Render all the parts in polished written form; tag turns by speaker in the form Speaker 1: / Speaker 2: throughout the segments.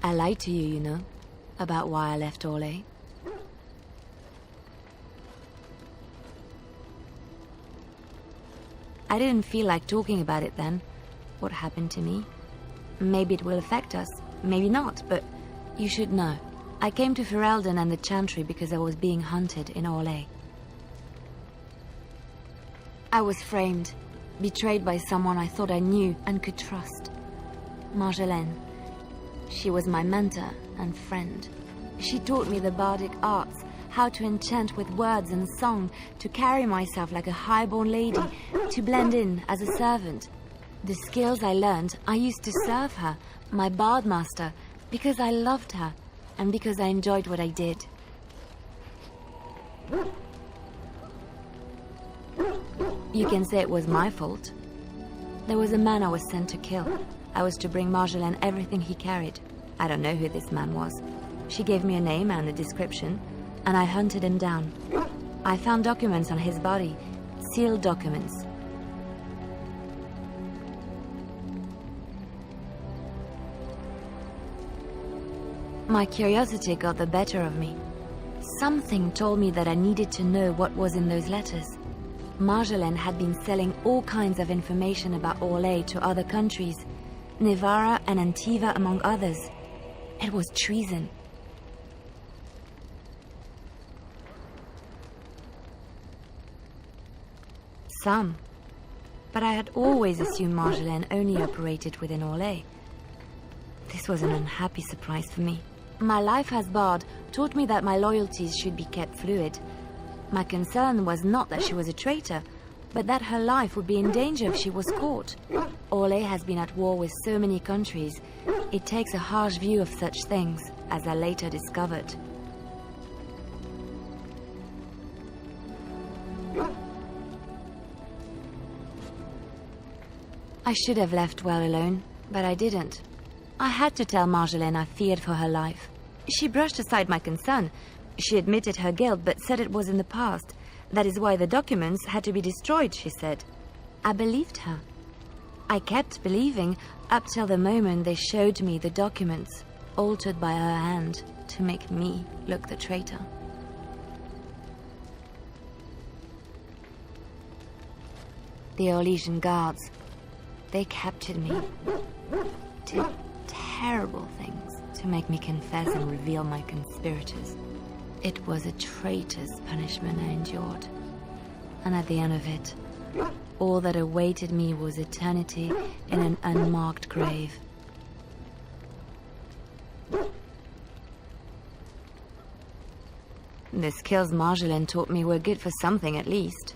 Speaker 1: I lied to you, you know, about why I left Orlais. I didn't feel like talking about it then, what happened to me. Maybe it will affect us, maybe not, but you should know. I came to Ferelden and the Chantry because I was being hunted in Orlais. I was framed, betrayed by someone I thought I knew and could trust. Marjolaine. She was my mentor and friend. She taught me the bardic arts, how to enchant with words and song, to carry myself like a highborn lady, to blend in as a servant. The skills I learned, I used to serve her, my bard master, because I loved her, and because I enjoyed what I did. You can say it was my fault. There was a man I was sent to kill. I was to bring Marjolaine everything he carried. I don't know who this man was. She gave me a name and a description, and I hunted him down. I found documents on his body, sealed documents. My curiosity got the better of me. Something told me that I needed to know what was in those letters. Marjolaine had been selling all kinds of information about Orlais to other countries, Nevarra and Antiva among others. It was treason. Some. But I had always assumed Marjolaine only operated within Orlais. This was an unhappy surprise for me. My life as bard taught me that my loyalties should be kept fluid. My concern was not that she was a traitor, but that her life would be in danger if she was caught. Orlais has been at war with so many countries. It takes a harsh view of such things, as I later discovered. I should have left well alone, but I didn't. I had to tell Marjolaine I feared for her life. She brushed aside my concern. She admitted her guilt, but said it was in the past. That is why the documents had to be destroyed, she said. I believed her. I kept believing up till the moment they showed me the documents, altered by her hand, to make me look the traitor. The Orlesian guards, they captured me. Did terrible things to make me confess and reveal my conspirators. It was a traitor's punishment I endured. And at the end of it, all that awaited me was eternity in an unmarked grave. The skills Marjolaine taught me were good for something at least.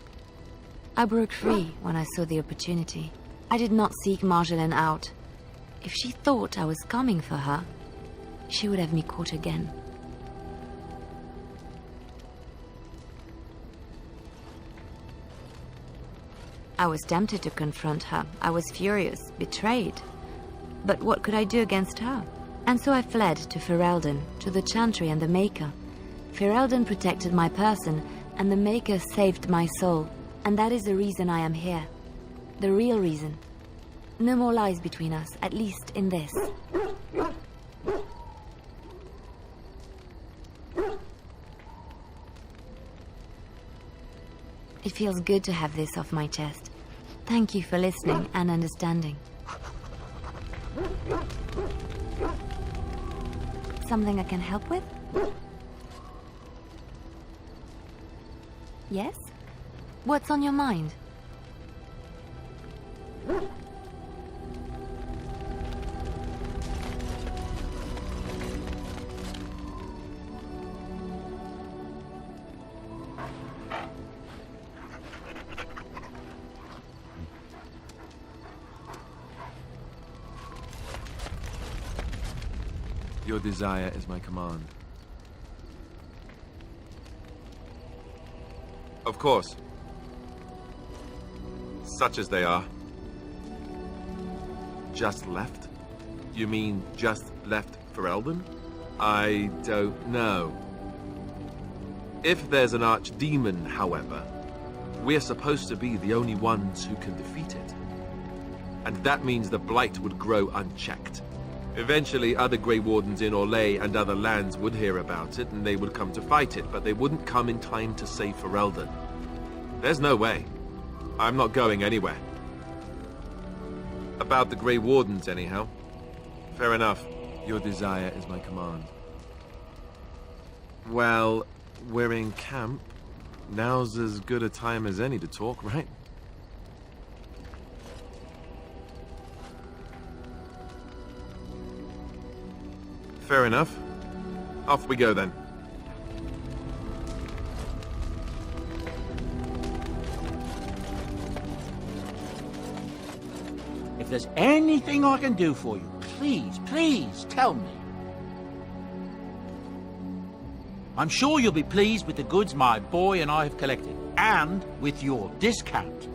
Speaker 1: I broke free when I saw the opportunity. I did not seek Marjolaine out. If she thought I was coming for her, she would have me caught again. I was tempted to confront her. I was furious, betrayed. But what could I do against her? And so I fled to Ferelden, to the Chantry and the Maker. Ferelden protected my person, and the Maker saved my soul. And that is the reason I am here. The real reason. No more lies between us, at least in this. It feels good to have this off my chest. Thank you for listening and understanding. Something I can help with? Yes? What's on your mind?
Speaker 2: Your desire is my command. Of course. Such as they are. Just left? You mean just left Ferelden? I don't know. If there's an archdemon, however, we're supposed to be the only ones who can defeat it. And that means the blight would grow unchecked. Eventually, other Grey Wardens in Orlais and other lands would hear about it, and they would come to fight it, but they wouldn't come in time to save Ferelden. There's no way. I'm not going anywhere. About the Grey Wardens, anyhow. Fair enough. Your desire is my command. Well, we're in camp. Now's as good a time as any to talk, right? Fair enough. Off we go then.
Speaker 3: If there's anything I can do for you, please tell me. I'm sure you'll be pleased with the goods my boy and I have collected, and with your discount.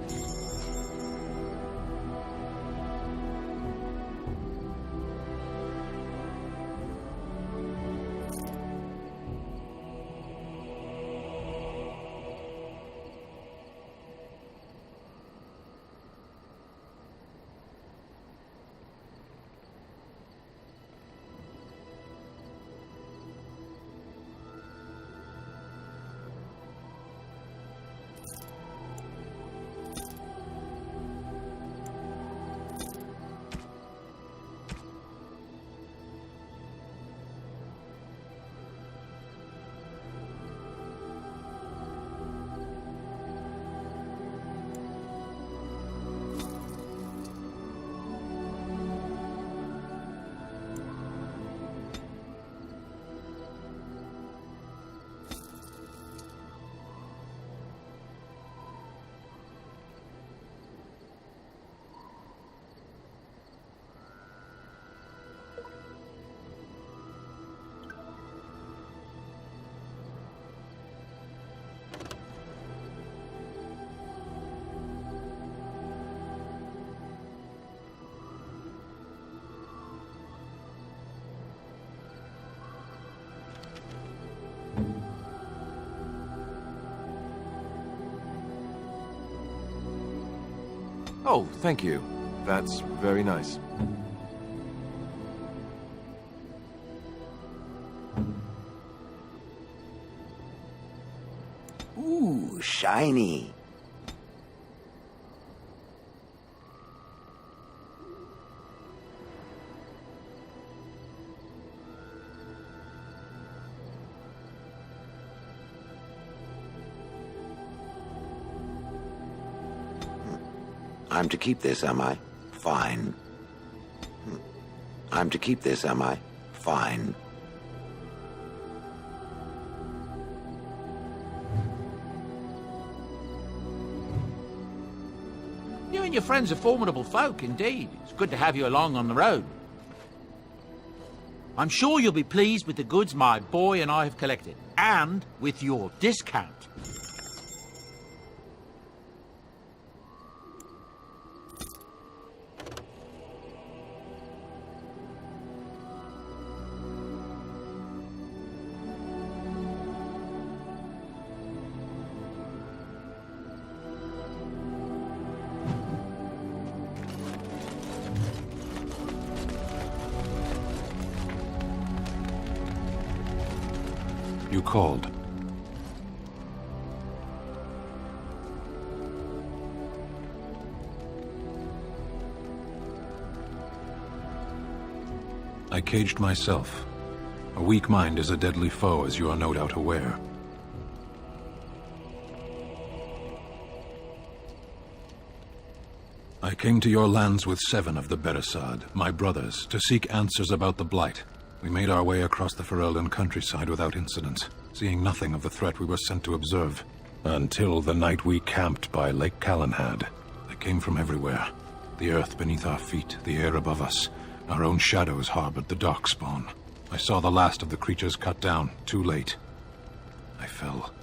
Speaker 2: Oh, thank you. That's very nice.
Speaker 4: Ooh, shiny. I'm to keep this, am I? Fine. I'm to keep this, am I? Fine.
Speaker 3: You and your friends are formidable folk, indeed. It's good to have you along on the road. I'm sure you'll be pleased with the goods my boy and I have collected, and with your discount.
Speaker 5: You called. I caged myself. A weak mind is a deadly foe, as you are no doubt aware. I came to your lands with 7 of the Beresad, my brothers, to seek answers about the Blight. We made our way across the Ferelden countryside without incident, seeing nothing of the threat we were sent to observe. Until the night we camped by Lake Calenhad. They came from everywhere. The earth beneath our feet, the air above us. Our own shadows harbored the Darkspawn. I saw the last of the creatures cut down, too late. I fell.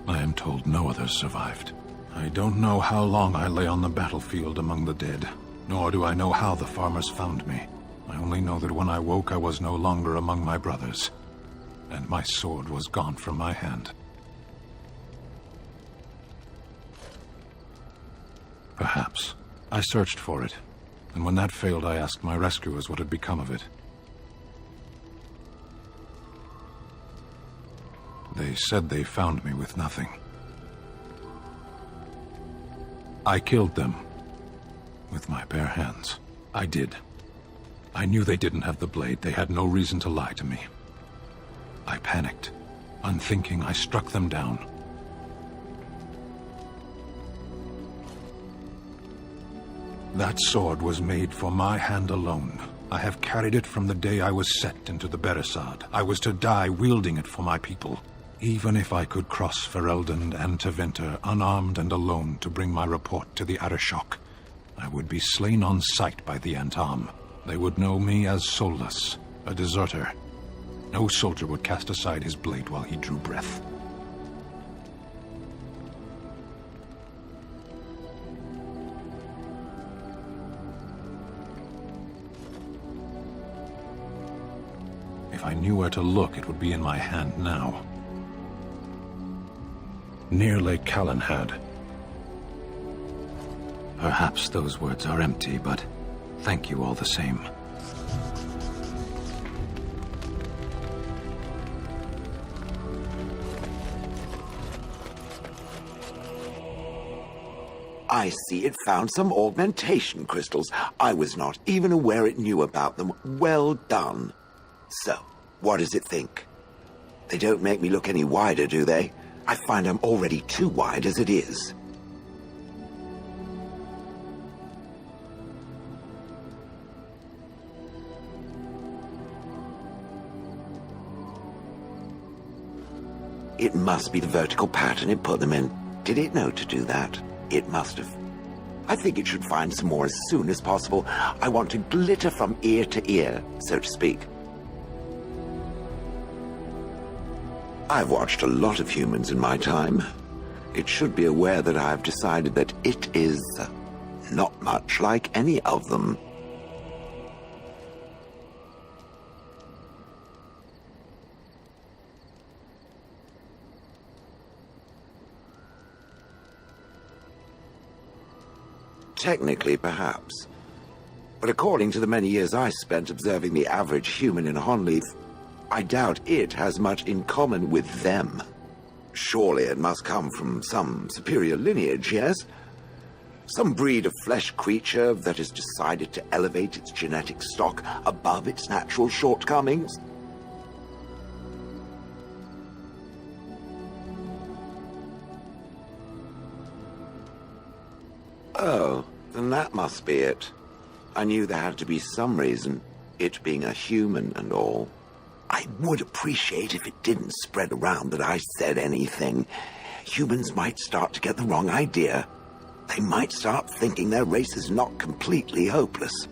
Speaker 5: I am told no others survived. I don't know how long I lay on the battlefield among the dead, nor do I know how the farmers found me. I only know that when I woke I was no longer among my brothers, and my sword was gone from my hand. Perhaps. I searched for it. And when that failed, I asked my rescuers what had become of it. They said they found me with nothing. I killed them. With my bare hands. I did. I knew they didn't have the blade. They had no reason to lie to me. I panicked. Unthinking, I struck them down. That sword was made for my hand alone. I have carried it from the day I was set into the Beresard. I was to die wielding it for my people. Even if I could cross Ferelden and Tevinter unarmed and alone to bring my report to the Arishok, I would be slain on sight by the Antam. They would know me as soulless, a deserter. No soldier would cast aside his blade while he drew breath. If I knew where to look, it would be in my hand now. Near Lake Calenhad. Perhaps those words are empty, but thank you all the same.
Speaker 4: I see it found some augmentation crystals. I was not even aware it knew about them. Well done. So, what does it think? They don't make me look any wider, do they? I find I'm already too wide as it is. It must be the vertical pattern it put them in. Did it know to do that? It must have. I think it should find some more as soon as possible. I want to glitter from ear to ear, so to speak. I've watched a lot of humans in my time. It should be aware that I've decided that it is not much like any of them. Technically, perhaps. But according to the many years I spent observing the average human in Honleaf, I doubt it has much in common with them. Surely it must come from some superior lineage, yes? Some breed of flesh creature that has decided to elevate its genetic stock above its natural shortcomings? Oh, then that must be it. I knew there had to be some reason, it being a human and all. I would appreciate if it didn't spread around that I said anything. Humans might start to get the wrong idea. They might start thinking their race is not completely hopeless.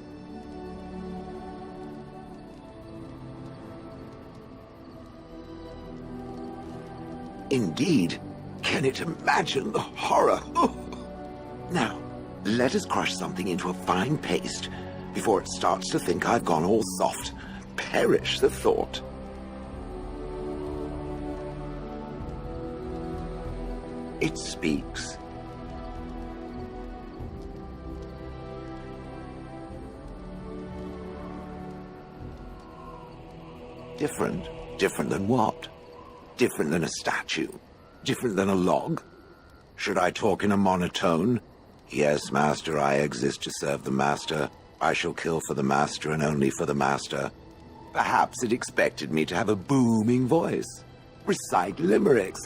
Speaker 4: Indeed. Can it imagine the horror? Oh. Now, let us crush something into a fine paste before it starts to think I've gone all soft. Perish the thought. It speaks. Different? Different than what? Different than a statue? Different than a log? Should I talk in a monotone? Yes, Master, I exist to serve the Master. I shall kill for the Master and only for the Master. Perhaps it expected me to have a booming voice. Recite limericks.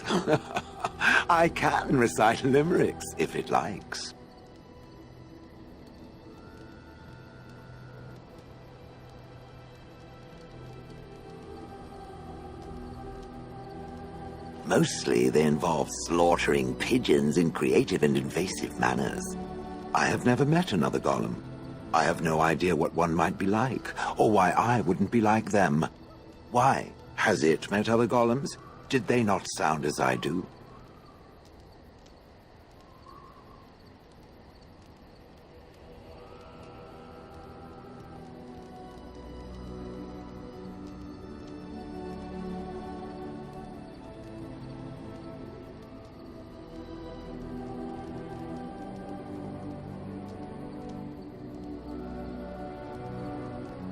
Speaker 4: I can recite limericks, if it likes. Mostly they involve slaughtering pigeons in creative and invasive manners. I have never met another golem. I have no idea what one might be like, or why I wouldn't be like them. Why? Has it met other golems? Did they not sound as I do?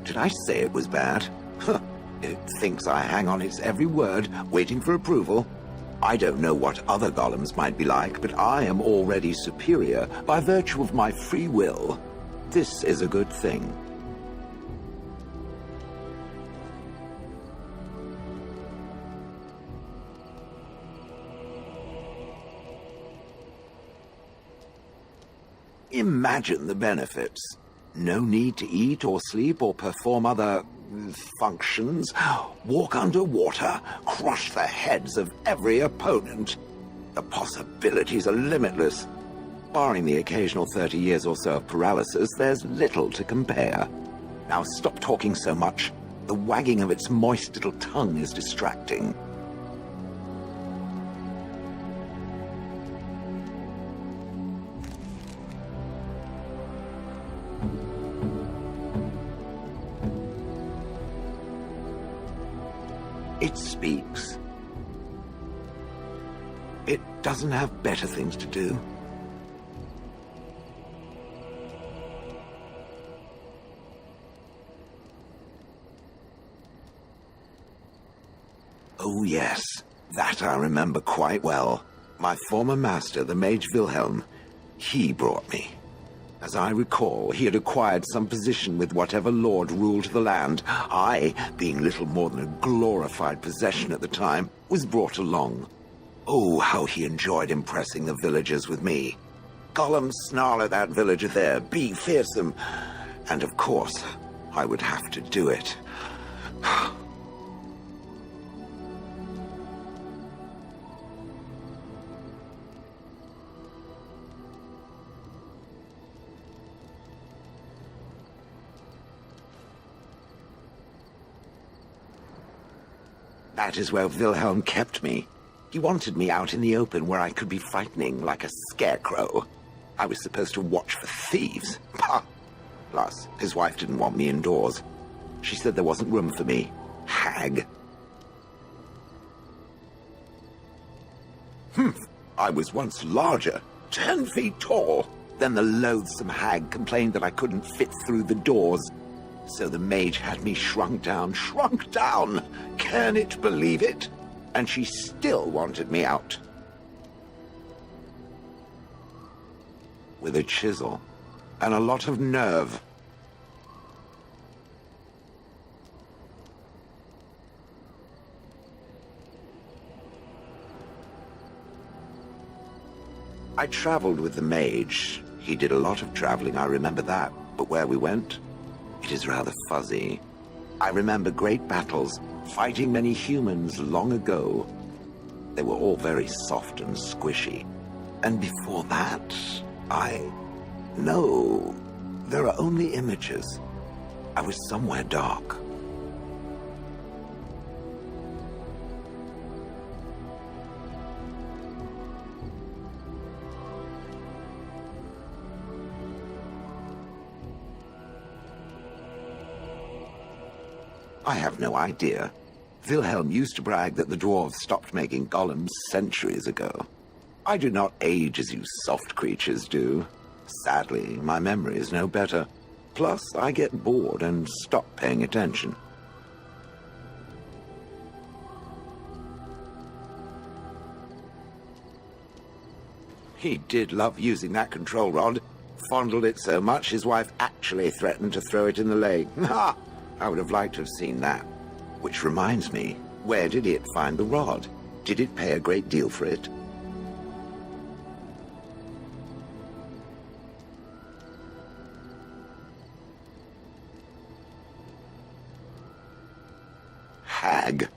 Speaker 4: Did I say it was bad? Huh. It thinks I hang on its every word, waiting for approval. I don't know what other golems might be like, but I am already superior by virtue of my free will. This is a good thing. Imagine the benefits. No need to eat or sleep or perform other functions. Walk underwater, crush the heads of every opponent. The possibilities are limitless. Barring the occasional 30 years or so of paralysis, there's little to compare. Now stop talking so much. The wagging of its moist little tongue is distracting. It speaks. It doesn't have better things to do. Oh yes, that I remember quite well. My former master, the mage Wilhelm, he brought me. As I recall, he had acquired some position with whatever lord ruled the land. I, being little more than a glorified possession at the time, was brought along. Oh, how he enjoyed impressing the villagers with me. Gollum, snarl at that villager there, be fearsome. And of course, I would have to do it. That is where Wilhelm kept me. He wanted me out in the open where I could be frightening like a scarecrow. I was supposed to watch for thieves. Pah! Plus, his wife didn't want me indoors. She said there wasn't room for me. Hag. I was once larger, 10 feet tall. Then the loathsome hag complained that I couldn't fit through the doors. So the mage had me shrunk down. Can it believe it? And she still wanted me out. With a chisel and a lot of nerve. I traveled with the mage. He did a lot of traveling, I remember that. But where we went, it is rather fuzzy. I remember great battles, fighting many humans long ago. They were all very soft and squishy. And before that, No, there are only images. I was somewhere dark. I have no idea. Wilhelm used to brag that the dwarves stopped making golems centuries ago. I do not age as you soft creatures do. Sadly, my memory is no better. Plus, I get bored and stop paying attention. He did love using that control rod. Fondled it so much, his wife actually threatened to throw it in the lake. Ha! I would have liked to have seen that. Which reminds me, where did it find the rod? Did it pay a great deal for it? Hag.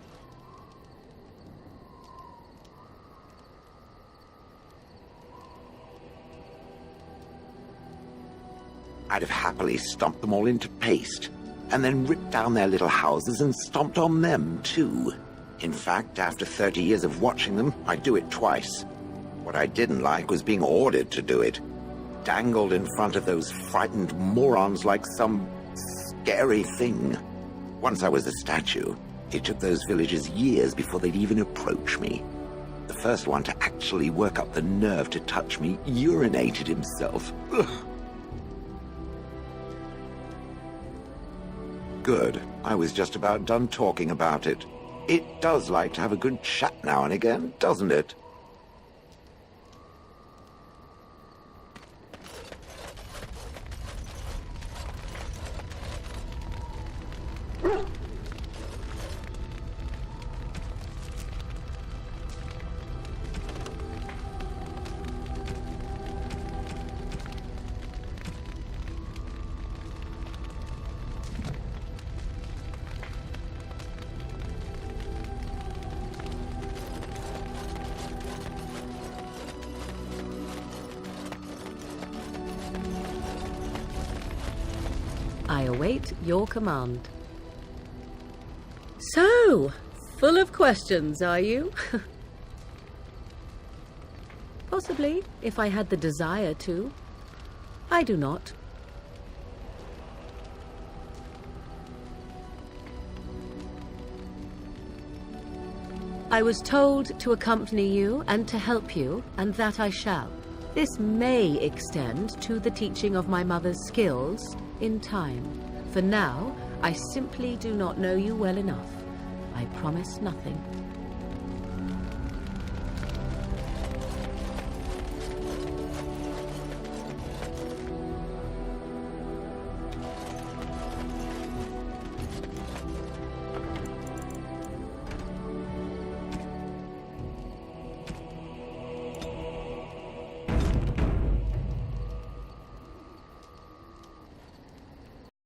Speaker 4: I'd have happily stomped them all into paste, and then ripped down their little houses and stomped on them, too. In fact, after 30 years of watching them, I'd do it twice. What I didn't like was being ordered to do it. Dangled in front of those frightened morons like some scary thing. Once I was a statue, it took those villagers years before they'd even approach me. The first one to actually work up the nerve to touch me urinated himself. Ugh. Good. I was just about done talking about it. It does like to have a good chat now and again, doesn't it?
Speaker 6: I await your command. So, full of questions, are you? Possibly, if I had the desire to. I do not. I was told to accompany you and to help you, and that I shall. This may extend to the teaching of my mother's skills in time. For now, I simply do not know you well enough. I promise nothing.